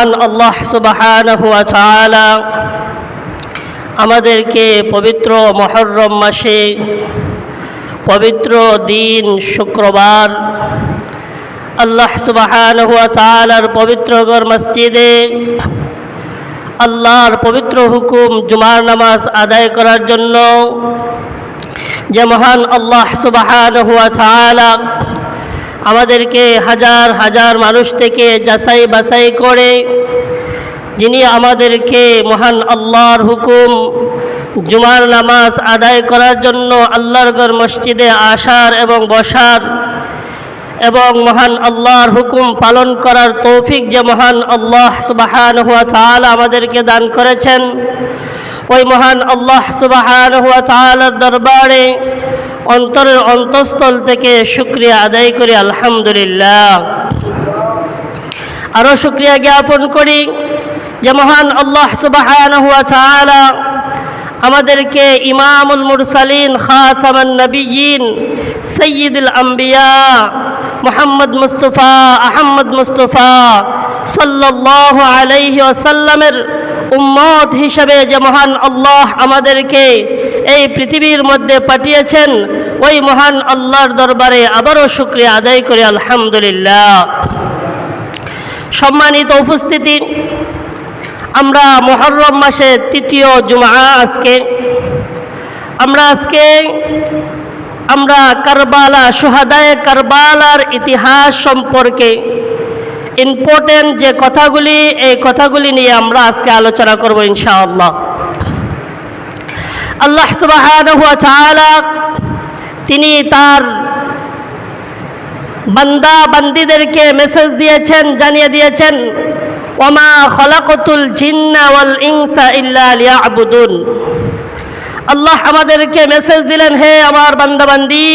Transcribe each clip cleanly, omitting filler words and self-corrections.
আল্লাহ সুবহানাহু ওয়া তাআলা আমাদেরকে পবিত্র মুহররম মাসে পবিত্র দিন শুক্রবার আল্লাহ সুবহানাহু ওয়া তাআলার পবিত্র ঘর মসজিদে আল্লাহর পবিত্র হুকুম জুমার নামাজ আদায় করার জন্য যে মহান আল্লাহ সুবহানাহু ওয়া তাআলা আমাদেরকে হাজার হাজার মানুষ থেকে যাচাই বাছাই করে যিনি আমাদেরকে মহান আল্লাহর হুকুম জুমার নামাজ আদায় করার জন্য আল্লাহর ঘর মসজিদে আসার এবং বসার এবং মহান আল্লাহর হুকুম পালন করার তৌফিক যে মহান আল্লাহ সুবহানাহু ওয়া তাআলা আমাদেরকে দান করেছেন, ওই মহান আল্লাহ সুবহানাহু ওয়া তাআলার দরবারে অন্তরের অন্তঃস্থল থেকে শুকরিয়া আদায় করি আলহামদুলিল্লাহ। আরও শুকরিয়া জ্ঞাপন করি যে মহান আল্লাহ সুবহানাহু ওয়া তাআলা আমাদেরকে ইমামুল মুরসালিন খাতামান নবিয়্যিন সাইয়্যিদুল আম্বিয়া মুহাম্মদ মুস্তাফা আহমদ মুস্তাফা সাল্লাল্লাহু আলাইহি ওয়াসাল্লামের উম্মত হিসেবে যে মহান আল্লাহ আমাদেরকে এই পৃথিবীর মধ্যে পাঠিয়েছেন, ওই মহান আল্লাহর দরবারে আবারও শুকরিয়া আদায় করি আলহামদুলিল্লাহ। সম্মানিত উপস্থিতি, আমরা মুহররম মাসের তৃতীয় জুমআ আজকে আমরা কারবালা শুহাদায়ে কারবালার ইতিহাস সম্পর্কে ইম্পর্টেন্ট যে কথাগুলি, এই কথাগুলি নিয়ে আমরা আজকে আলোচনা করব ইনশাআল্লাহ। আল্লাহ সুবহানাহু ওয়া তাআলা তিনি তার বান্দা বান্দীদেরকে মেসেজ দিয়েছেন, জানিয়ে দিয়েছেন, ওমা খলাকতুল জিন্না ওয়াল ইনসা ইল্লা লিয়াবুদুন। আল্লাহ আমাদেরকে মেসেজ দিলেন, হে আমার বান্দা বান্দি,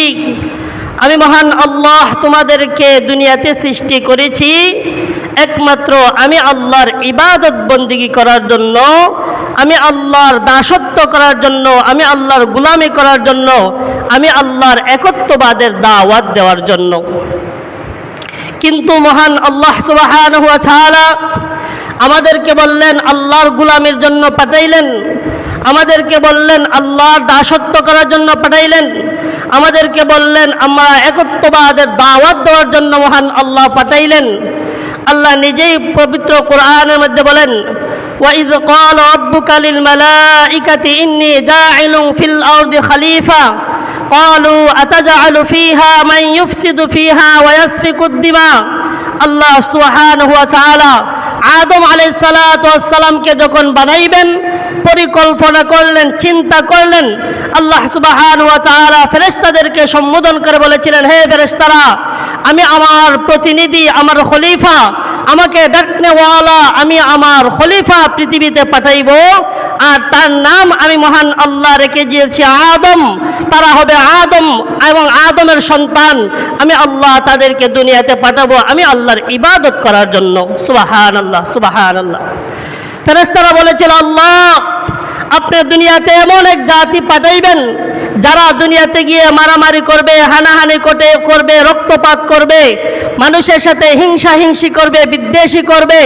আমি মহান আল্লাহ তোমাদেরকে দুনিয়াতে সৃষ্টি করেছি একমাত্র আমি আল্লাহর ইবাদত বন্দিগি করার জন্য, আমি আল্লাহর দাসত্ব করার জন্য, আমি আল্লাহর গোলামি করার জন্য, আমি আল্লাহর একত্ববাদের দাওয়াত দেওয়ার জন্য। কিন্তু মহান আল্লাহ সুবহানাহু ওয়া তাআলা আমাদেরকে বললেন, আল্লাহর গোলামির জন্য পাঠাইলেন, আমাদেরকে বললেন আল্লাহর দাসত্ব করার জন্য পাঠাইলেন, আমাদেরকে বললেন আমরা একত্ববাদের দাওয়াত দেওয়ার জন্য মহান আল্লাহ পাঠাইলেন। আল্লাহ নিজেই পবিত্র কোরআনের মধ্যে বলেন, ওয়াইয ক্বালা রাব্বুকা লিল মালাইকাতি ইন্নী জাইলুন ফিল আরদি খলিফা ক্বালু আতাজআলু ফিহা মান ইউফসিদু ফিহা ওয়া ইয়াসফিকুদ দিমা। আল্লাহ সুবহানাহু ওয়া তাআলা আদম আলাইহিস সালাতু ওয়াস সালামকে যখন বানাইবেন পরিকল্পনা করলেন, চিন্তা করলেন, আল্লাহ সুবহানাহু ওয়া তাআলা ফেরেশতাদেরকে সম্বোধন করে বলেছিলেন, হে ফেরেশতারা, আমি আমার প্রতিনিধি, আমার খলিফা, আমাকে ডাকনেওয়ালা আমি আমার খলিফা পৃথিবীতে পাঠাইব, আর তার নাম আমি মহান আল্লাহ রেখে দিয়েছি আদম। তারা হবে আদম এবং আদমের সন্তান। আমি আল্লাহ তাদেরকে দুনিয়াতে পাঠাবো আমি আল্লাহর ইবাদত করার জন্য। সুবহানাল্লাহ, সুবহানাল্লাহ। ফেরেশতারা বলেছিল, আল্লাহ আপনি দুনিয়াতে এমন এক জাতি পাঠাইবেন যারা দুনিয়াতে গিয়ে মারামারি করবে, হানাহানি করবে, রক্তপাত করবে, মানুষের সাথে হিংসাহিংসি করবে, বিদ্বেষী করবে,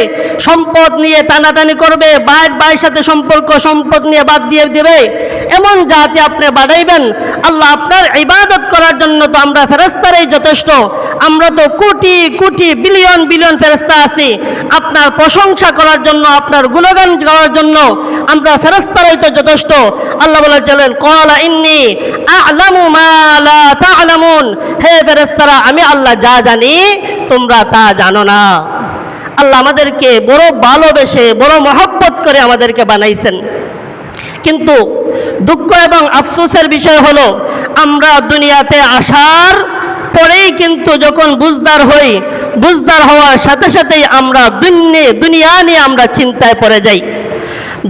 সম্পদ নিয়ে টানাটানি করবে, ভাইয়ের সাথে সম্পদ নিয়ে বাদ দিয়ে দেবে, এমন জাতি আপনি বাড়াইবেন। আল্লাহ আপনার ইবাদত করার জন্য তো আমরা ফেরেশতারাই যথেষ্ট, আমরা তো কোটি কোটি বিলিয়ন বিলিয়ন ফেরেশতা আছি, আপনার প্রশংসা করার জন্য, আপনার গুণগান গাওয়ার জন্য আমরা ফেরেশতারাই তো যথেষ্ট। আল্লাহ বলেছিলেন, ক্বালা ইন্নী আ'লামু মা লা তা'লামুন, হে ফেরেশতারা আমি আল্লাহ যা জানি তোমরা তা জানো না। আল্লাহ আমাদেরকে বড় ভালোবেসে, বড় মহব্বত করে আমাদেরকে বানাইছেন। কিন্তু দুঃখ এবং আফসোসের বিষয় হলো, আমরা দুনিয়াতে আসার পরেই কিন্তু যখন বুঝদার হই, বুঝদার হওয়ার সাথে সাথেই আমরা দুনিয়া নিয়ে আমরা চিন্তায় পড়ে যাই।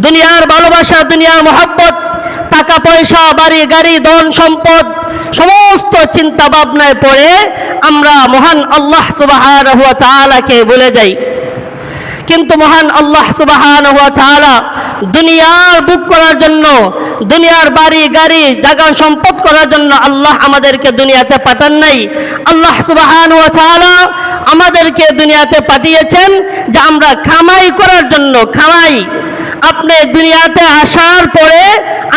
দুনিয়ার ভালোবাসা, দুনিয়ার মহব্বত, টাকা পয়সা, বাড়ি গাড়ি, ধন সম্পদ, সমস্ত চিন্তা ভাবনায় পড়ে আমরা মহান আল্লাহ সুবহানাহু ওয়া তাআলাকে ভুলে যাই। কিন্তু মহান আল্লাহ সুবহানাহু ওয়া তাআলা দুনিয়ার বুক করার জন্য, দুনিয়ার বাড়ি গাড়ি জায়গা সম্পদ করার জন্য আল্লাহ আমাদেরকে দুনিয়াতে পাঠান নাই। আল্লাহ সুবহানাহু ওয়া তাআলা আমাদেরকে দুনিয়াতে পাঠিয়েছেন যে আমরা কামাই করার জন্য। কামাই, আপনি দুনিয়াতে আসার পরে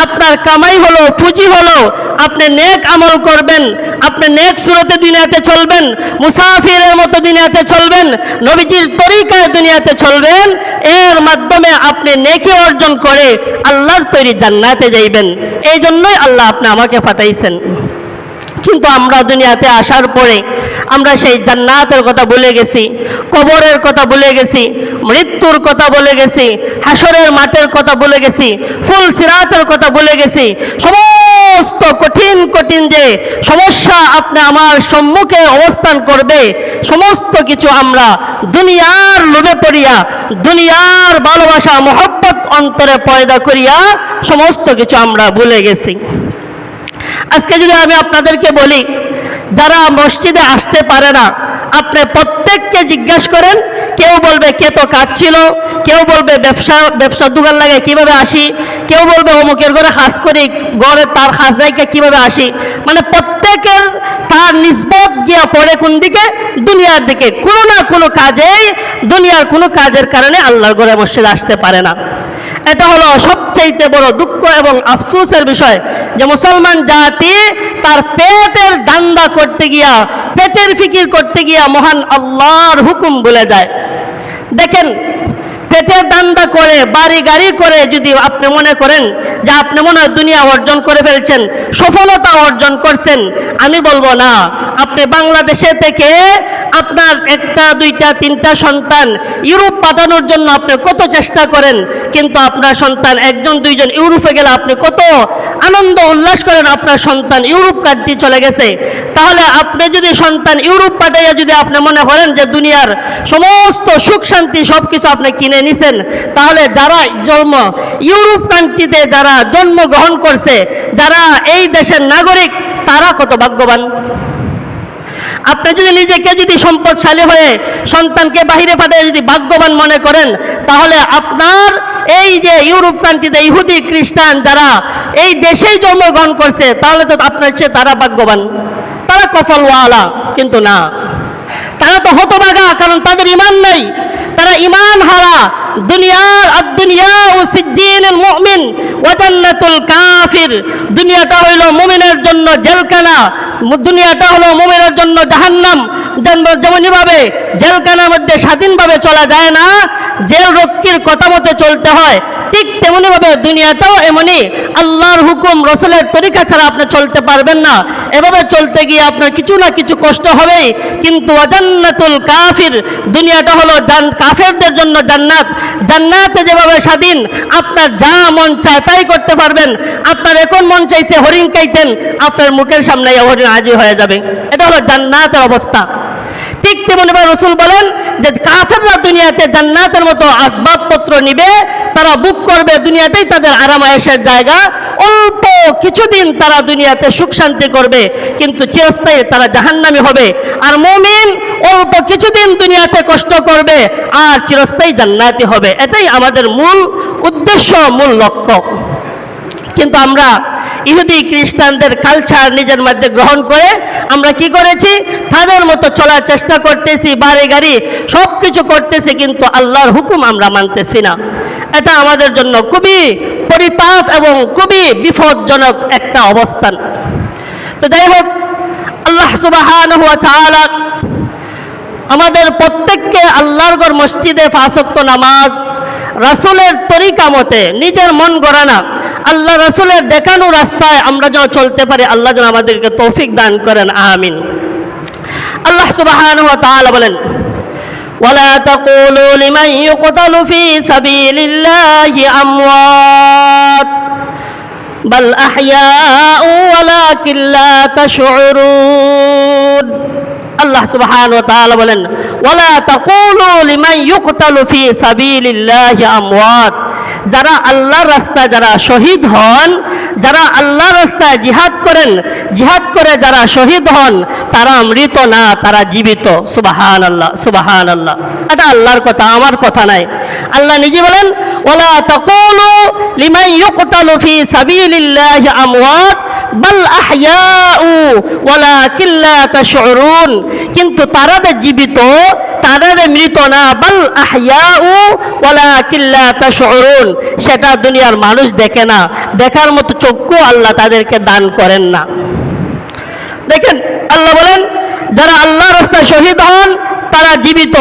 আপনার কামাই হলো, পুঁজি হলো, আপনি নেক আমল করবেন, আপনি নেক সুরতে দুনিয়াতে চলবেন, মুসাফিরের মতো দুনিয়াতে চলবেন, নবীজির তরিকায় দুনিয়াতে চলবেন। এর মাধ্যমে আপনি নেকি অর্জন করে আল্লাহর তৈরি জান্নাতে যাইবেন। এই জন্যই আল্লাহ আপনি আমাকে পাঠাইছেন। কিন্তু আমরা দুনিয়াতে আসার পরে আমরা সেই জান্নাতের কথা ভুলে গেছি, কবরের কথা ভুলে গেছি, মৃত্যুর কথা ভুলে গেছি, হাসরের মাঠের কথা ভুলে গেছি, ফুল সিরাতের কথা ভুলে গেছি। সমস্ত কঠিন কঠিন যে সমস্যা আপনি আমার সম্মুখে অবস্থান করবে, সমস্ত কিছু আমরা দুনিয়ার লোভে পড়িয়া, দুনিয়ার ভালোবাসা মহব্বত অন্তরে পয়দা করিয়া সমস্ত কিছু আমরা ভুলে গেছি। আজকে যদি আমি আপনাদেরকে বলি, যারা মসজিদে আসতে পারে না, আপনি প্রত্যেককে জিজ্ঞাসা করেন, কেউ বলবে কে তো কাজ ছিল, কেউ বলবে ব্যবসা দোকান লাগে কিভাবে আসি, কেউ বলবে অমুকের ঘরে কাজ করি, ঘরে তার কাজ রাইকে কিভাবে আসি। মানে প্রত্যেকের তার নিসবত গিয়া পড়ে কোন দিকে? দুনিয়ার দিকে। কোনো না কোনো কাজেই, দুনিয়ার কোনো কাজের কারণে আল্লাহর ঘরে মসজিদে আসতে পারে না। এটা হলো সবচাইতে বড় দুঃখ এবং আফসোসের বিষয় যে মুসলমান জাতি তার পেটের দান্দা করতে গিয়া, পেটের ফিকির করতে গিয়া মহান আল্লাহর হুকুম ভুলে যায়। দেখেন, পেটের দান্দা করে, বাড়ি গাড়ি করে যদি আপনি মনে করেন যে আপনি মনে হয় দুনিয়া অর্জন করে ফেলছেন, সফলতা অর্জন করছেন, আমি বলবো না। আপনি বাংলাদেশে থেকে আপনার একটা, দুইটা, তিনটা সন্তান ইউরোপ পাঠানোর জন্য আপনি কত চেষ্টা করেন, কিন্তু আপনার সন্তান একজন দুইজন ইউরোপে গেলে আপনি কত আনন্দ উল্লাস করেন আপনার সন্তান ইউরোপ কান্ট্রি চলে গেছে। তাহলে আপনি যদি সন্তান ইউরোপ পাঠাইয়া যদি আপনি মনে করেন যে দুনিয়ার সমস্ত সুখ শান্তি সব কিছু আপনি কিনে নিছেন, তাহলে যারা ইউরোপ কান্ট্রিতে যারা জন্মগ্রহণ করছে, যারা এই দেশের নাগরিক, তারা কত ভাগ্যবান। আপনি যদি নিজেকে যদি সম্পদশালী হয়ে সন্তানকে বাহিরে পাঠিয়ে যদি ভাগ্যবান মনে করেন, তাহলে আপনার এই যে ইউরোপ কান্ট্রিতে ইহুদি খ্রিস্টান যারা এই দেশেই জন্মগ্রহণ করছে, তাহলে তো আপনার চেয়ে তারা ভাগ্যবান, তারা কপালওয়ালা। কিন্তু না, তারা তো হতভাগা, কারণ তাদের ঈমান নাই, তারা ঈমান হারা। দুনিয়া ও সিজ্জিনুল মুমিন ওয়া জান্নাতুল কাফির। দুনিয়াটা হইল মুমিনের জন্য জেলখানা, দুনিয়াটা হলো মুমিনের জন্য জাহান্নাম। যেমনইভাবে জেলখানার মধ্যে স্বাধীনভাবে চলা যায় না, জেল রক্ষীর কথা মতো চলতে হয়, ঠিক তেমনিভাবে দুনিয়াটাও এমনই। আল্লাহর হুকুম রসুলের তরিকা ছাড়া আপনি চলতে পারবেন না। এভাবে চলতে গিয়ে আপনার কিছু না কিছু কষ্ট হবেই। কিন্তু জান্নাতুল কাফির, দুনিয়াটা হলো কাফেরদের জন্য জান্নাত। জান্নাতে যেভাবে স্বাধীন, আপনার যা মন চায় তাই করতে পারবেন। আপনার এখন মন চাইছে হরিণ খাইতেন, আপনার মুখের সামনে হরিণ হাজির হয়ে যাবে। এটা হলো জান্নাতের অবস্থা। ঠিক তেমনিভাবে রসুল বলেন যে কাফেররা দুনিয়াতে জান্নাতের মতো আসবাবপত্র নিবে, তারা বুক করবে, দুনিয়াতেই তাদের আরাম আয়েশের জায়গা। অল্প কিছুদিন তারা দুনিয়াতে সুখ শান্তি করবে, কিন্তু চিরস্থায়ী তারা জাহান্নামী হবে। আর মুমিন অল্প কিছুদিন দুনিয়াতে কষ্ট করবে আর চিরস্থায়ী জান্নাতি হবে। এটাই আমাদের মূল উদ্দেশ্য, মূল লক্ষ্য। কিন্তু আমরা ইহুদি খ্রিস্টানদের কালচার নিজের মধ্যে গ্রহণ করে আমরা কি করেছি? তাদের মতো চলার চেষ্টা করতেছি, বাড়ি গাড়ি সব কিছু করতেছি, কিন্তু আল্লাহর হুকুম আমরা মানতেছি না। এটা আমাদের জন্য খুবই পরিতাপ এবং খুবই বিপজ্জনক একটা অবস্থান। তো যাই হোক, আল্লাহ সুবহানাহু ওয়া তাআলা আমাদের প্রত্যেককে আল্লাহর ঘর মসজিদে 5 ওয়াক্ত নামাজ রাসূলের তরিকা মতে, নিজের মন গড়া না, আল্লাহ রাসূলের দেখানো রাস্তায় আমরা যেন চলতে পারি, আল্লাহ যেন আমাদেরকে তৌফিক দান করেন, আমিন। আল্লাহ সুবহানাহু ওয়া তাআলা বলেন, ওয়ালা তাকুলু লিমান ইউকতালু ফি সাবিলিল্লাহি আমওয়াত বাল আহইয়াউ ওয়ালাকিন লা তাশউরুন। আল্লাহ সুবহানাহু ওয়া তাআলা বলেন, ওয়ালা তাকুলু লিমান ইউকতালু ফি সাবিলিল্লাহি আমওয়াত। যারা আল্লাহর রাস্তায় যারা শহীদ হন, যারা আল্লাহর রাস্তায় জিহাদ করেন, জিহাদ করে যারা শহীদ হন, তারা মৃত না, তারা জীবিত। সুবহানাল্লাহ, সুবহানাল্লাহ। এটা আল্লাহর কথা, আমার কথা নাই। আল্লাহ নিজে বলেন, ওয়ালা তাকুলু লিমান ইউকতালু ফি সাবিলিল্লাহি আমওয়াত বাল আহইয়াউ ওয়ালাকিন লা তাশউরুন, কিন্তু তারা যে জীবিত, তারা যে মৃত না। বাল আহইয়াউ ওয়ালাকিন লা তাশউরুন, সেটা দুনিয়ার মানুষ দেখে না, দেখার মতো চক্ষু আল্লাহ তাদেরকে দান করেন না। দেখেন আল্লাহ বলেন, যারা আল্লাহর রাস্তায় শহীদ হন তারা জীবিত,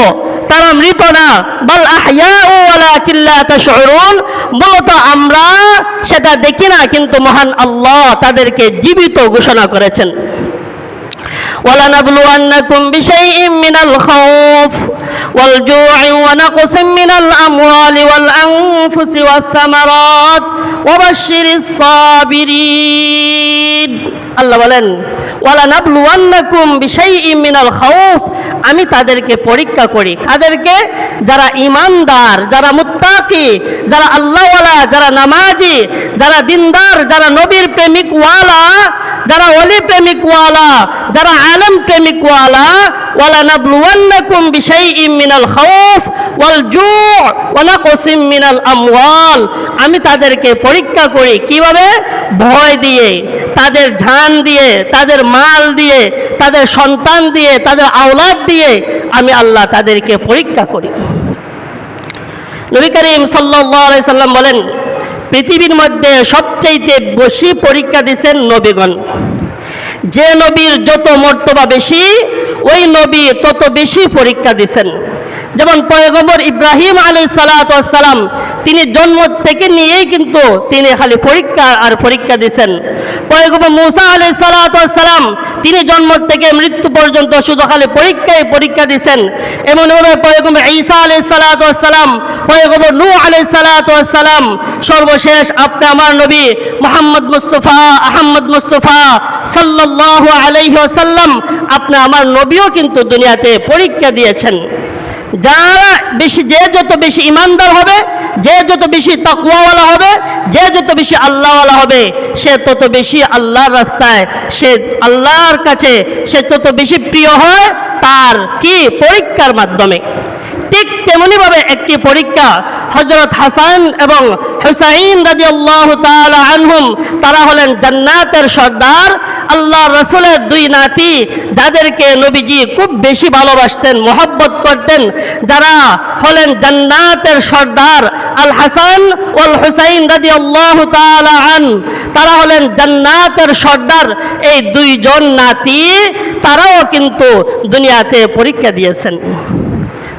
তারা মৃত না। বাল আহইয়াউ ওয়ালাকিন লা তাশউরুন, মূলত আমরা সেটা দেখি না, কিন্তু মহান আল্লাহ তাদেরকে জীবিত ঘোষণা করেছেন। وَلَنَبْلُوَنَّكُمْ بِشَيْءٍ مِّنَ الْخَوْفِ وَالْجُوعِ وَنَقْصٍ مِّنَ الْأَمْوَالِ وَالْأَنفُسِ وَالثَّمَرَاتِ وَبَشِّرِ الصَّابِرِينَ। আল্লাহ বলেন, ওয়ালানাবলুওয়ান্নাকুম বিশাইইম মিনাল খাউফ, আমি তাদেরকে পরীক্ষা করি। কাদেরকে? যারা ঈমানদার, যারা মুত্তাকি, যারা আল্লাহওয়ালা, যারা নামাজি, যারা দিনদার, যারা নবীর প্রেমিকওয়ালা, যারা ওলি প্রেমিকওয়ালা, যারা আলেম প্রেমিকওয়ালা। ওয়ালানাবলুওয়ান্নাকুম বিশাইইম মিনাল খাউফ ওয়াল জু' ওয়া নাকসিম মিনাল আমওয়াল, আমি তাদেরকে পরীক্ষা করি কিভাবে? ভয় দিয়ে, তাদের জান দিয়ে, তাদের মাল দিয়ে, তাদের সন্তান দিয়ে, তাদের আওলাদ দিয়ে আমি আল্লাহ তাদেরকে পরীক্ষা করি। নবী করিম সাল্লাল্লাহু আলাইহি সাল্লাম বলেন, পৃথিবীর মধ্যে সবচাইতে বেশি পরীক্ষা দিয়েছেন নবীগণ। যে নবীর যত মর্তবা বেশি, ওই নবী তত বেশি পরীক্ষা দিয়েছেন। যেমন পয়গম্বর ইব্রাহিম আলাইহিস সালাতু ওয়াস সালাম, তিনি জন্ম থেকে নিয়েই কিন্তু তিনি খালি পরীক্ষা আর পরীক্ষা দিয়েছেন। পয়গম্বর মূসা আলাইহিস সালাতু ওয়াস সালাম, তিনি জন্ম থেকে মৃত্যু পর্যন্ত শুধু খালি পরীক্ষা দিয়েছেন। এমনভাবে পয়গম্বর ঈসা আলাইহিস সালাতু ওয়াস সালাম, পয়গম্বর নূহ আলাইহিস সালাতু ওয়াস সালাম, সর্বশেষ আপনি আমার নবী মুহাম্মদ মুস্তাফা আহমদ মুস্তাফা সাল্লাল্লাহু আলাইহি ওয়াসাল্লাম, আপনি আমার নবীও কিন্তু দুনিয়াতে পরীক্ষা দিয়েছেন। যারা বেশি, যে যত বেশি ইমানদার হবে, যে যত বেশি তাকওয়াওয়ালা হবে, যে যত বেশি আল্লাহওয়ালা হবে, সে তত বেশি আল্লাহর রাস্তায়, সে আল্লাহর কাছে সে তত বেশি প্রিয় হয় তার কি পরীক্ষার মাধ্যমে। ঠিক তেমনিভাবে একটি পরীক্ষা হযরত হাসান এবং হুসাইন রাদিয়াল্লাহু তাআলা আনহুম, তারা হলেন জান্নাতের সর্দার, আল্লাহর রাসূলের দুই নাতি, যাদেরকে নবীজি খুব বেশি ভালোবাসতেন, মহব্বত করতেন, যারা হলেন জান্নাতের সর্দার আল হাসান ওয়াল হুসাইন রাদিয়াল্লাহু তাআলা আন, তারা হলেন জান্নাতের সর্দার। এই দুইজন নাতি তারাও কিন্তু দুনিয়াতে পরীক্ষা দিয়েছেন,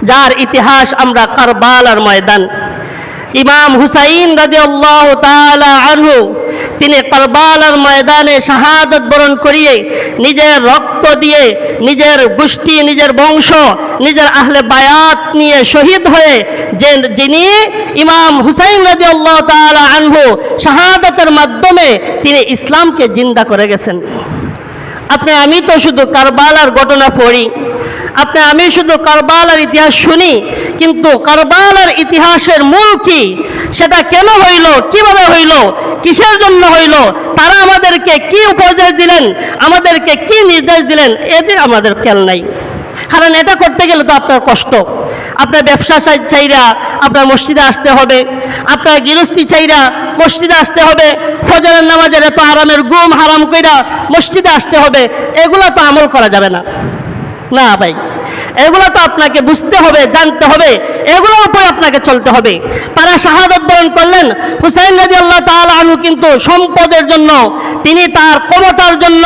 যার ইতিহাস আমরা কারবালার ময়দান। ইমাম হুসাইন রাদিয়াল্লাহু তাআলা আনহু, তিনি কারবালার ময়দানে শাহাদাত বরণ করিয়ে, নিজের রক্ত দিয়ে, নিজের গোষ্ঠী, নিজের বংশ, নিজের আহলে বায়াত নিয়ে শহীদ হয়ে, যিনি ইমাম হুসাইন রাদিয়াল্লাহু তাআলা আনহু শাহাদাতের মাধ্যমে তিনি ইসলামকে জিন্দা করে গেছেন। আমি তো শুধু কারবালার ঘটনা পড়ি, আমি শুধু কারবালার ইতিহাস শুনি, কিন্তু কারবালার ইতিহাসের মূল কি, সেটা কেন হইল, কিভাবে হইল, কিসের জন্য হইল, তারা আমাদেরকে কি উপদেশ দিলেন, আমাদেরকে কি নির্দেশ দিলেন, এতে আমাদের খেয়াল নাই। কারণ এটা করতে গেলে তো আপনার কষ্ট, আপনার ব্যবসা চাইরা আপনার মসজিদে আসতে হবে, আপনার গৃহস্থী চাইরা মসজিদে আসতে হবে, ফজরের নামাজের এত আরামের ঘুম হারাম কইরা মসজিদে আসতে হবে, এগুলো তো আমল করা যাবে না। না ভাই, এগুলো তো আপনাকে বুঝতে হবে, জানতে হবে, এগুলোর উপরে আপনাকে চলতে হবে। তারা শাহাদাত বরণ করলেন। হুসাইন রাদিয়াল্লাহু তাআলা আনহু কিন্তু সম্পদের জন্য, তিনি তার ক্ষমতার জন্য,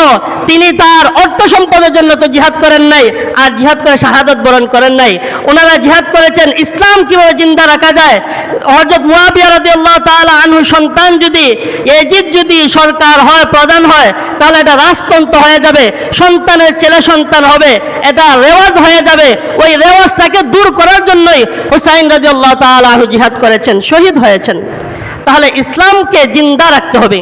তিনি তার অর্থ সম্পদের জন্য তো জিহাদ করেন নাই, আর জিহাদ করে শাহাদাত বরণ করেন নাই। ওনারা জিহাদ করেছেন ইসলাম কিভাবে জিন্দা রাখা যায়। হযরত মুয়াবিয়া রাদিয়াল্লাহু তাআলা আনহু সন্তান যদি, এজিদ যদি সরকার হয়, প্রধান হয়, তাহলে এটা রাজতন্ত্র হয়ে যাবে, সন্তানের ছেলে সন্তান হবে, এটা রেওয়াজ হয়ে যাবে। ওই রেওয়াজটাকে দূর করার জন্যই হুসাইন রাদিয়াল্লাহু তাআলা আনহু জিহাদ করেছেন, শহীদ হয়েছেন। তাহলে ইসলামকে জিন্দা রাখতে হবে,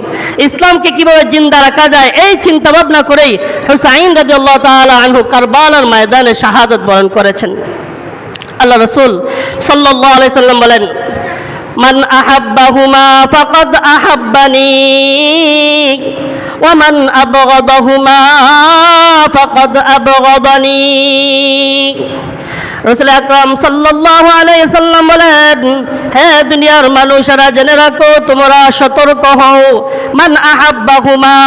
ইসলামকে কিভাবে জিন্দা রাখা যায় এই চিন্তা ভাবনা করেই হুসাইন রাদিয়াল্লাহু তাআলা আনহু কারবালার ময়দানে শাহাদাত বরণ করেছেন। আল্লাহ রাসূল সাল্লাল্লাহু আলাইহি সাল্লাম বলেন, মান আহাব্বাহুমা ফাকাদ আহাব্বানি ওয়া মান আবগাদাহুমা ফাকাদ আবগাদানি। রাসূল আকরাম সাল্লাল্লাহু আলাইহি সাল্লাম বলেন, হে দুনিয়ার মানুষেরা জেনে রাখো, তোমরা সতর্ক হও, মান আহাব্বাহুমা,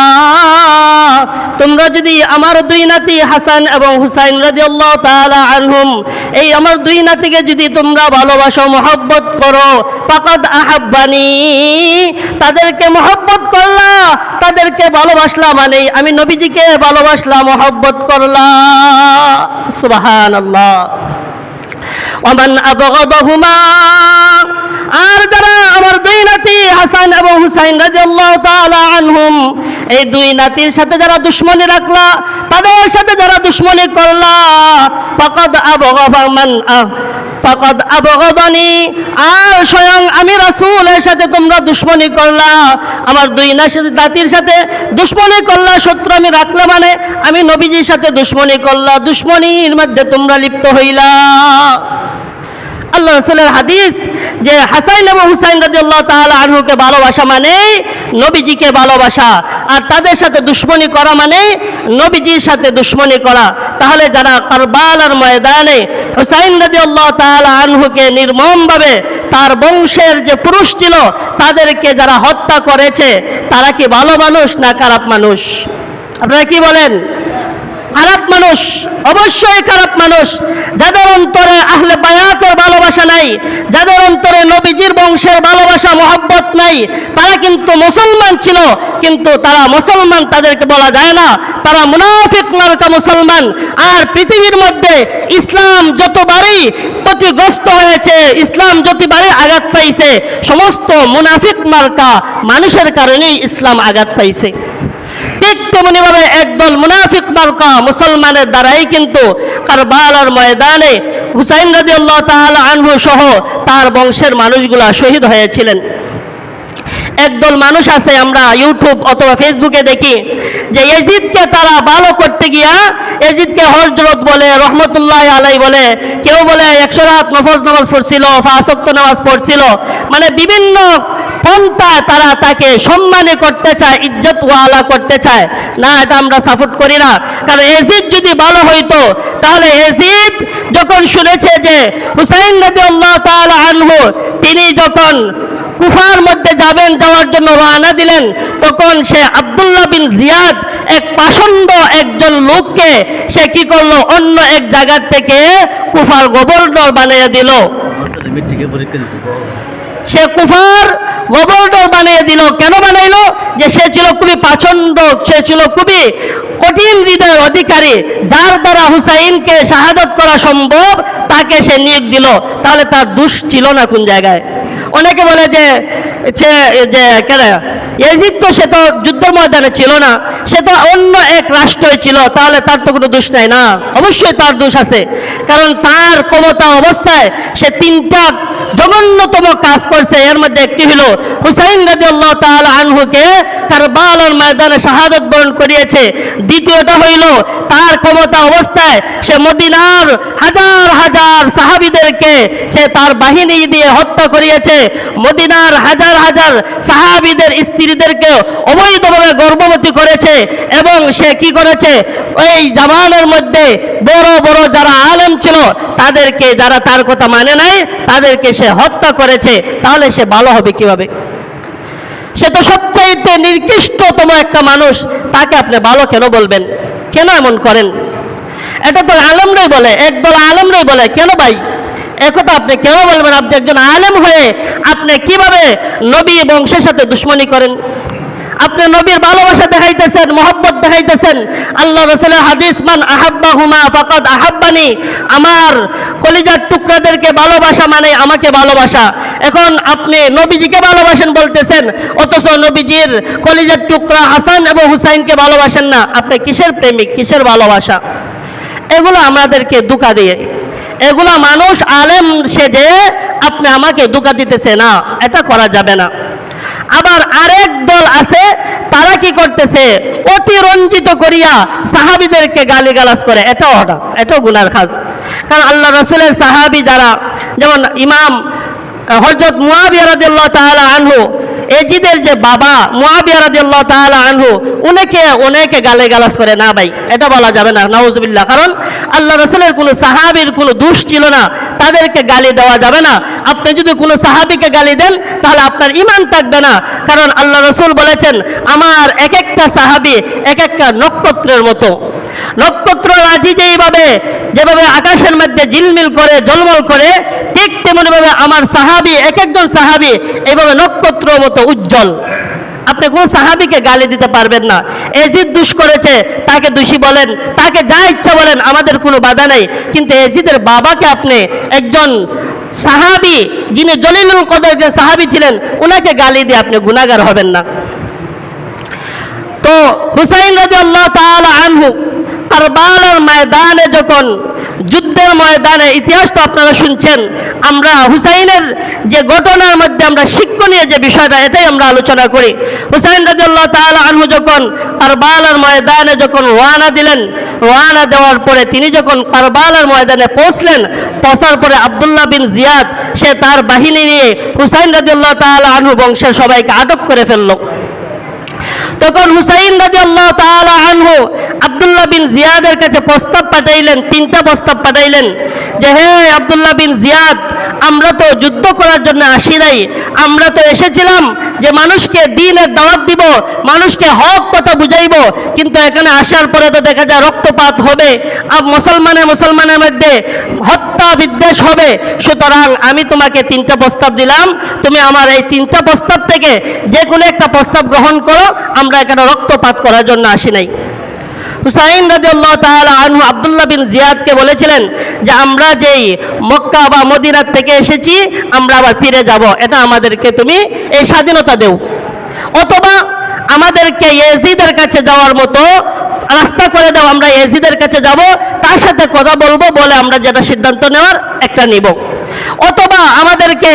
তোমরা যদি আমার দুই নাতি হাসান এবং হুসাইন রাদিয়াল্লাহু তাআলা আনহুম, এই আমার দুই নাতিকে যদি তোমরা ভালোবাসো, মহব্বত করো, ফাকাদ আহাব্বানি, তাদেরকে মহব্বত করলা, তাদেরকে ভালোবাসলা মানে আমি নবীজিকে ভালোবাসলাম, মহব্বত করলা। সুবহানাল্লাহ। ওমান আবগাদাহুমা, আর যারা আমার দুই নাতি হাসান এবং হুসাইন রাদিয়াল্লাহু তাআলা আনহুম, এই দুই নাতির সাথে যারা দুশমনি রাখলা, তাদের সাথে যারা দুশমনি করলা, ফাকাদ আবগাদানি, আর স্বয়ং আমি রাসূলের সাথে তোমরা দুশমনি করলা, আমার দুই নাতির সাথে দুশমনি করলা, শত্রু আমি রাখলা মানে আমি নবীজির সাথে দুশমনি করলা, দুশমনির মধ্যে তোমরা লিপ্ত হইলা। আল্লাহ রাসূলের হাদিস যে হাসান এবং হুসাইন রাদিয়াল্লাহু তাআলা আনহুকে ভালোবাসা মানে নবীজিকে ভালোবাসা, আর তাদের সাথে দুশমনি করা মানে নবীজির সাথে দুশমনি করা। তাহলে যারা কারবালার ময়দানে হুসাইন রাদিয়াল্লাহু তাআলা আনহুকে নির্মমভাবে তার বংশের যে পুরুষ ছিল তাদেরকে যারা হত্যা করেছে, তারা কি ভালো মানুষ না খারাপ মানুষ? আপনারা কি বলেন? খারাপ মানুষ, অবশ্যই খারাপ মানুষ। যাদের অন্তরে আহলে বায়াতের ভালোবাসা নাই, যাদের অন্তরে নবীজির বংশের ভালোবাসা মহব্বত নাই, তারা কিন্তু মুসলমান ছিল, কিন্তু তারা মুসলমান তাদেরকে বলা যায় না, তারা মুনাফিক মার্কা মুসলমান। আর পৃথিবীর মধ্যে ইসলাম যতবারই ক্ষতিগ্রস্ত হয়েছে, ইসলাম যতবারই আঘাত পাইছে, সমস্ত মুনাফিক মার্কা মানুষের কারণেই ইসলাম আঘাত পাইছে। ঠিক তেমনিভাবে একদল মুনাফিক মার্কা মুসলমানের দ্বারাই কিন্তু কারবালার ময়দানে হুসাইন রাদিয়াল্লাহু তাআলা আনহু সহ তার বংশের মানুষগুলা শহীদ হয়েছিলেন। একদল মানুষ আছে, আমরা ইউটিউব অথবা ফেসবুকে দেখি যে ইয়াজিদকে তারা ভালো করতে গিয়া ইয়াজিদকে হযরত বলে, রহমতুল্লাহ আলাই বলে, কেউ বলে 100 রাত নফল নামাজ পড়ছিল, 5 ওয়াক্ত নামাজ পড়ছিল, মানে বিভিন্ন পন্থায় তারা তাকে সম্মানী করতে চায়, ইজ্জত ওয়ালা করতে চায়। না, এটা আমরা সাপোর্ট করি না। কারণ ইয়াজিদ যদি ভালো হইতো, তাহলে ইয়াজিদ যখন শুনেছে যে হুসাইন রাদিয়াল্লাহু তাআলা আনহু তিনি যখন কুফার মধ্যে যাওয়ার জন্য রওনা দিলেন, তখন সে আব্দুল্লাহ বিন জিয়াদ এক পাষণ্ড একজন লোককে সে কি করলো, অন্য এক জায়গা থেকে কুফার গভর্নর বানিয়ে দিল। সে কুফার গভর্নর বানিয়ে দিল। কেন বানাইলো? যে সে ছিল খুবই পাচন্ড, সে ছিল খুবই কঠিন হৃদয়ের অধিকারী, যার দ্বারা হুসাইনকে শাহাদত করা সম্ভব, তাকে সে নিয়োগ দিল। তাহলে তার দোষ ছিল না কোন জায়গায়? অনেকে বলে যে কেন ইয়াজিদ তো সে তো যুদ্ধের ময়দানে ছিল না, সে তো অন্য এক রাষ্ট্রই ছিল, তাহলে তার তো কোনো দোষ নাই। না, অবশ্যই তার দোষ আছে। কারণ তার ক্ষমতা অবস্থায় সে 3টা জঘন্যতম কাজ করছে। এর মধ্যে একটি হলো হুসাইন রাদিয়াল্লাহু তাআলা আনহুকে কারবালার ময়দানে শাহাদত বরণ করিয়েছে। দ্বিতীয়টা হইল তার ক্ষমতা অবস্থায় সে মদিনার হাজার হাজার সাহাবীদেরকে সে তার বাহিনী দিয়ে হত্যা করিয়েছে। মদিনার হাজার হাজার সাহাবীদের স্ত্রীদেরকে অবৈধভাবে গর্ভবতী করেছে। এবং সে কি করেছে, ওই জামানের মধ্যে বড় বড় যারা আলেম ছিল তাদেরকে, যারা তার কথা মানে নাই, তাদেরকে সে হত্যা করেছে। তাহলে সে ভালো হবে কিভাবে? সে তো সবচাইতে নিকৃষ্টতম একটা মানুষ, তাকে আপনি ভালো কেন বলবেন? কেন এমন করেন? এটা তো আলেমরাই বলে, একদল আলেমরাই বলে। কেন ভাই একথা আপনি কেন বলবেন? আপনি একজন আলেম হয়ে আপনি কিভাবে নবী বংশের সাথে দুশ্মনী করেন? আপনি নবীর ভালোবাসা দেখাইতেছেন, মহব্বত দেখাইতেছেন। আল্লাহ রাসূলের হাদিস, মান আহাব্বাহুমা ফাকাদ আহাব্বানি, আমার কলিজার টুকরাদেরকে ভালোবাসা মানে আমাকে ভালোবাসা। এখন আপনি নবীজিকে ভালোবাসেন বলতেছেন, অথচ নবীজির কলিজার টুকরা হাসান এবং হুসাইনকে ভালোবাসেন না। আপনি কিসের প্রেমিক, কিসের ভালোবাসা? এগুলো আমাদেরকে ধোঁকা দিয়ে, এগুলো মানুষ আলেম সেজে আপনি আমাকে ধোঁকা দিতেছে, না, এটা করা যাবে না। আবার আরেক দল আছে, তারা কি করতেছে, অতিরঞ্জিত করিয়া সাহাবীদেরকে গালিগালাজ করে। এটাও গুনার কাজ। কারণ আল্লাহ রাসূলের সাহাবী যারা, যেমন ইমাম হযরত মুয়াবিয়া রাদিয়াল্লাহু তাআলা আনহু, এজিদের যে বাবা মুআবিয়া রাদিয়াল্লাহু তাআলা আনহু উনাকে গালাজ করে, না ভাই এটা বলা যাবে না, নাউজুবিল্লাহ। কারণ আল্লাহ রাসূলের কোনো সাহাবীর কোনো দোষ ছিল না, তাদেরকে গালি দেওয়া যাবে না। আপনি যদি কোনো সাহাবীকে গালি দেন তাহলে আপনার ঈমান থাকবে না। কারণ আল্লাহ রাসূল বলেছেন, আমার এক একটা সাহাবী এক একটা নক্ষত্রের মতো। নক্ষত্র রাজি যেভাবে আকাশের মধ্যে ঝিলমিল করে ঝলমল করে, ঠিক তেমনিভাবে আমার সাহাবী এক একজন সাহাবী এইভাবে নক্ষত্রের মতো উজ্জ্বল। আপনি কোন সাহাবীকে গালি দিতে পারবেন না। এজিদ দোষ করেছে, তাকে দোষী বলেন, তাকে যা ইচ্ছা বলেন, আমাদের কোনো বাধা নেই। কিন্তু এজিদের বাবাকে আপনি একজন সাহাবী, যিনি জলিলুল কদর যে সাহাবী ছিলেন, ওনাকে গালি দিয়ে আপনি গুনাহগার হবেন না। তো হুসাইন রাদিয়াল্লাহু তাআলা আনহু কারবালার ময়দানে যখন যুদ্ধের ময়দানে, ইতিহাস তো আপনারা শুনছেন, আমরা হুসাইনের যে ঘটনার মধ্যে আমরা শিক্ষণীয় যে বিষয়টা, এটাই আমরা আলোচনা করি। হুসাইন রাদিয়াল্লাহু তাআলা আনহু যখন কারবালার ময়দানে যখন রওনা দিলেন, রওনা দেওয়ার পরে তিনি যখন কারবালার ময়দানে পৌঁছার পরে আব্দুল্লাহ বিন জিয়াদ সে তার বাহিনী নিয়ে হুসাইন রাদিয়াল্লাহু তাআলা আনহু বংশের সবাইকে আটক করে ফেলল। তখন হুসাইন রাদিয়াল্লাহু তাআলা আনহু আব্দুল্লাহ বিন জিয়াদের কাছে প্রস্তাব পাঠাইলেন, 3টা প্রস্তাব পাঠাইলেন যে, হে আব্দুল্লাহ বিন জিয়াদ, আমরা তো যুদ্ধ করার জন্য আসি নাই, আমরা তো এসেছিলাম যে মানুষকে দ্বীনের দাওয়াত দিব, মানুষকে হক কথা বুঝাইব। কিন্তু এখানে আসার পরে তো দেখা যায় রক্তপাত হবে, মুসলমানের মধ্যে হত্যা বিদ্বেষ হবে। সুতরাং আমি তোমাকে 3টা প্রস্তাব দিলাম, তুমি আমার এই 3টা প্রস্তাব থেকে যে কোনো একটা প্রস্তাব গ্রহণ করো, আমরা এখানে রক্তপাত করার জন্য আসি নাই। হুসাইন রাদিয়াল্লাহু তাআলা আনহু আব্দুল্লাহ বিন জিয়াদকে বলেছিলেন যে, আমরা যেই মক্কা বা মদিনার থেকে এসেছি, আমরা আবার ফিরে যাব, এটা আমাদেরকে তুমি এই স্বাধীনতা দেও, অথবা আমাদেরকে ইয়াজিদের কাছে যাওয়ার মতো রাস্তা করে দাও, আমরা ইয়াজিদের কাছে যাব, তার সাথে কথা বলবো, বলে আমরা যেটা সিদ্ধান্ত নেওয়ার একটা নিব, অথবা আমাদেরকে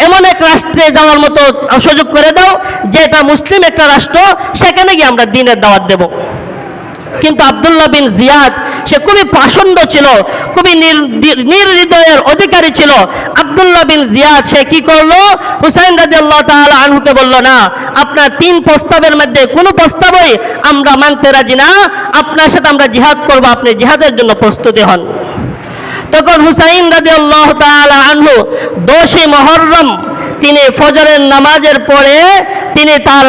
এমন এক রাষ্ট্রে যাওয়ার মতো সুযোগ করে দাও যেটা মুসলিম একটা রাষ্ট্র, সেখানে গিয়ে আমরা দ্বীনের দাওয়াত দেব। কিন্তু আব্দুল্লাহ বিন জিয়াদ সে খুবই পাষণ্ড ছিল, খুবই নির্হৃদয়ের অধিকারী ছিল। আব্দুল্লাহ বিন জিয়াদ সে কি করলো, হুসাইন রাদিয়াল্লাহু তাআলা আনহুকে বলল, না, আপনার 3 প্রস্তাবের মধ্যে কোনো প্রস্তাবই আমরা মানতে রাজি না, আপনার সাথে আমরা জিহাদ করব, আপনি জিহাদের জন্য প্রস্তুতি হন। তখন হুসাইন রাদিয়াল্লাহু তাআলা আনহু 10 মুহররম তিনি ফজরের নামাজের পরে তিনি তার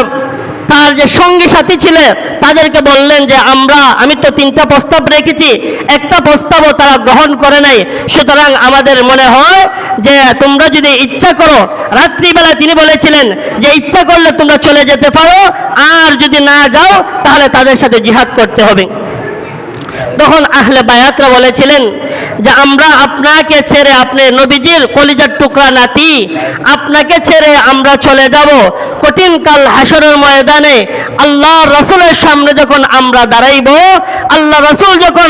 যে সঙ্গী সাথী ছিলেন তাদেরকে বললেন যে, আমি তো 3টা প্রস্তাব রেখেছি, একটা প্রস্তাবও তারা গ্রহণ করে নাই, সুতরাং আমাদের মনে হয় যে তোমরা যদি ইচ্ছা করো, রাত্রিবেলা তিনি বলেছিলেন যে ইচ্ছা করলে তোমরা চলে যেতে পারো, আর যদি না যাও তাহলে তাদের সাথে জিহাদ করতে হবে। তখন আহলে বায়াতরা বলেছিলেন যে, আমরা আপনাকে ছেড়ে, আপনি নবীজির কলিজার টুকরা নাতি, আপনাকে ছেড়ে আমরা চলে যাব, কঠিন কাল হাসরের ময়দানে আল্লাহ রাসূলের সামনে যখন আমরা দাঁড়াইব, আল্লাহ রাসূল যখন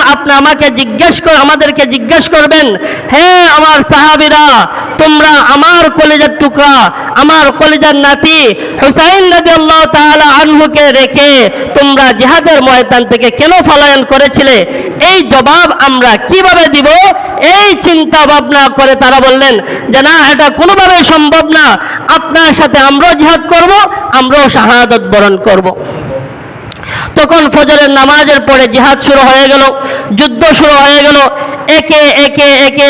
আমাদেরকে জিজ্ঞেস করবেন, হে আমার সাহাবীরা, তোমরা আমার কলিজার টুকরা, আমার কলিজার নাতি হুসাইন রাদিয়াল্লাহু তাআলা আনহুকে রেখে তোমরা জিহাদের ময়দান থেকে কেন পলায়ন করেছিলে, এই জবাব আমরা কিভাবে দিব? এই চিন্তা ভাবনা করে তারা বললেন যে, না, এটা কোনোভাবেই সম্ভব না, আপনার সাথে আমরাও জিহাদ করব, আমরাও শাহাদাত বরণ করব। তখন ফজরের নামাজের পরে জিহাদ শুরু হয়ে গেল, যুদ্ধ শুরু হয়ে গেল। একে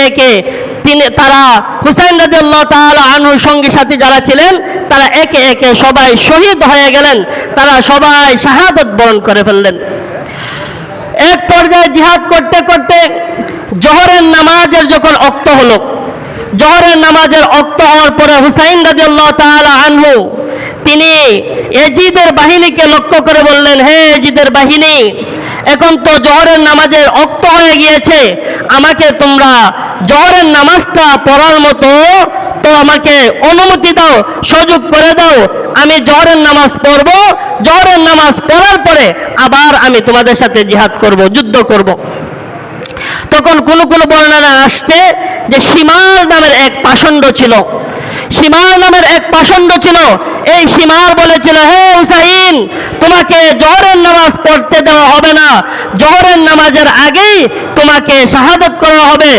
একে তারা হুসাইন রাদিয়াল্লাহু তাআলা আনহুর সঙ্গী সাথী যারা ছিলেন, তারা একে একে সবাই শহীদ হয়ে গেলেন, তারা সবাই শাহাদাত বরণ করে ফেললেন। এক পর্যায়ে জিহাদ করতে করতে জোহরের নামাজের যখন ওয়াক্ত হলো, জোহরের নামাজের ওয়াক্ত হওয়ার পরে হুসাইন রাদিয়াল্লাহু তাআলা আনহু তিনি ইয়াজিদের বাহিনীকে লক্ষ্য করে বললেন, হে ইয়াজিদের বাহিনী, এখন তো জোহরের নামাজের ওয়াক্ত হয়ে গিয়েছে, আমাকে তোমরা জোহরের নামাজটা পড়ার মতো তো আমাকে অনুমতি দাও, সুযোগ করে দাও, আমি জোহরের নামাজ পড়ব, জোহরের নামাজ পড়ার পরে আবার আমি তোমাদের সাথে জিহাদ করব, যুদ্ধ করব। তখন কোন বর্ণনা আসছে যে শিমার নামের এক পাষণ্ড ছিল, এই শিমার বলেছিল, হে হুসাইন, তোমাকে জোহরের নামাজ পড়তে দেওয়া হবে না, জোহরের নামাজের আগেই তোমাকে শাহাদাত করা হবে,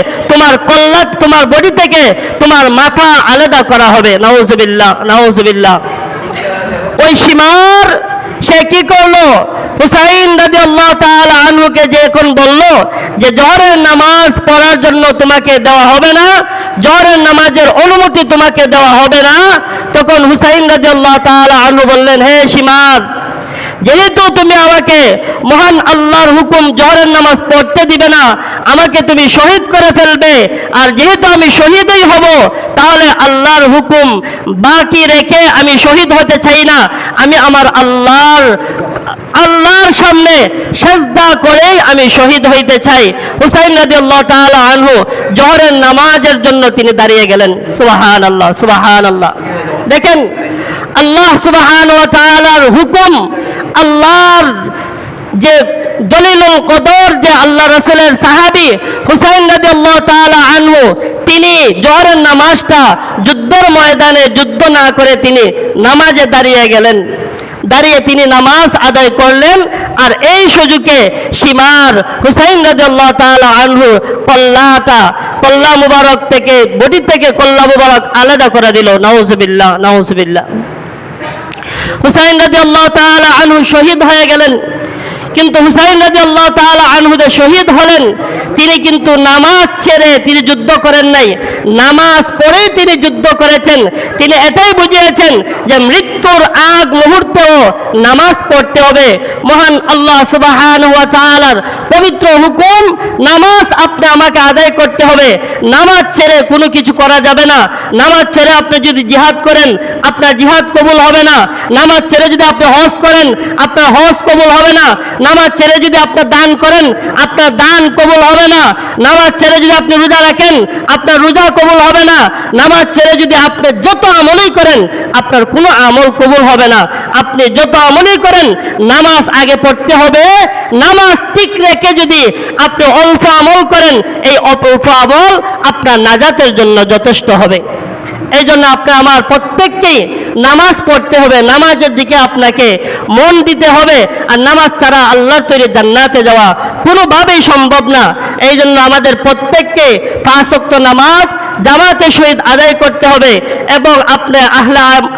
তোমার বডি থেকে তোমার মাথা আলাদা করা হবে। নাউজুবিল্লাহ, নাউজুবিল্লাহ। ওই সীমার সে কি করলো? হুসাইন রাদিয়াল্লাহু তাআলা আনহুকে যে এখন বলল যে জোহরের নামাজ পড়ার জন্য তোমাকে দেওয়া হবে না, জোহরের নামাজের অনুমতি তোমাকে দেওয়া হবে না, তখন হুসাইন রাদিয়াল্লাহু তাআলা আনহু বললেন, হে সীমার, যেহেতু তুমি আমাকে মহান আল্লাহর হুকুম জোহরের নামাজ পড়তে দিবে না, আমাকে তুমি শহীদ করে ফেলবে, আর যেহেতু আমি শহীদই হব, তাহলে আল্লাহর হুকুম বাকি রেখে আমি শহীদ হতে চাই না, আমি আমার আল্লাহর সামনে সিজদা করেই আমি শহীদ হইতে চাই। হুসাইন রাদিয়াল্লাহু তাআলা আনহু জোহরের নামাজের জন্য তিনি দাঁড়িয়ে গেলেন। সুবহানাল্লাহ, সুবহানাল্লাহ। দেখেন, আল্লাহ সুবহানাহু ওয়া তাআলার হুকুম, আল্লাহর যে দলিলুল কদর, যে আল্লাহ রাসূলের সাহাবী হুসাইন রাদিয়াল্লাহু তাআলা আনহু, তিনি জোহরের নামাজটা যুদ্ধের ময়দানে যুদ্ধ না করে তিনি নামাজে দাঁড়িয়ে গেলেন, দাঁড়িয়ে তিনি নামাজ আদায় করলেন। আর এই সুযোগে সীমার হুসাইন রাদিয়াল্লাহু তাআলা আনহু কল্লা মুবারক থেকে, বডি থেকে কল্লা মুবারক আলাদা করে দিল। নাউজুবিল্লাহ, নাউজুবিল্লাহ। হুসাইন রাদিয়াল্লাহু তাআলা আনহু শহীদ হয়ে গেলেন। কিন্তু হুসাইন রাদিয়াল্লাহু তাআলা আনহু যে শহীদ হলেন, তিনি কিন্তু নামাজ ছেড়ে তিনি যুদ্ধ করেন নাই, নামাজ পড়েই তিনি যুদ্ধ করেছেন। তিনি এটাই বুঝিয়েছেন যে মৃত্যুর আগ মুহূর্তেও নামাজ পড়তে হবে। মহান আল্লাহ সুবহানাহু ওয়া তাআলার পবিত্র হুকুম, নামাজ আপনি আমাকে আদায় করতে হবে, নামাজ ছেড়ে কোনো কিছু করা যাবে না। নামাজ ছেড়ে আপনি যদি জিহাদ করেন, আপনার জিহাদ কবুল হবে না। নামাজ ছেড়ে যদি আপনি হজ করেন, আপনার হজ কবুল হবে না। নামাজ ছেড়ে যদি আপনি দান করেন, আপনার দান কবুল হবে না। নামাজ ছেড়ে যদি আপনি রোজা রাখেন, আপনার রোজা কবুল হবে না। নামাজ ছেড়ে যদি আপনি যত আমলই করেন, আপনার কোনো আমল কবুল হবে না। আপনি যত আমলই করেন, নামাজ আগে পড়তে হবে। নামাজ ঠিক রেখে যদি আপনি অল্প আমল করেন, এই অল্প আমল আপনার নাজাতের জন্য যথেষ্ট হবে। এই জন্য আপনি আমার প্রত্যেককেই নামাজ পড়তে হবে, নামাজের দিকে আপনাকে মন দিতে হবে। আর নামাজ ছাড়া আল্লাহর তৈরি জান্নাতে যাওয়া কোনোভাবেই সম্ভব না। এই জন্য আমাদের প্রত্যেককে 5 ওয়াক্ত নামাজ জামাতের সহিত আদায় করতে হবে। এবং আপনি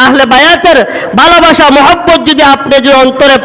আহলে বায়াতের ভালোবাসা মহব্বত যদি আপনি অন্তরে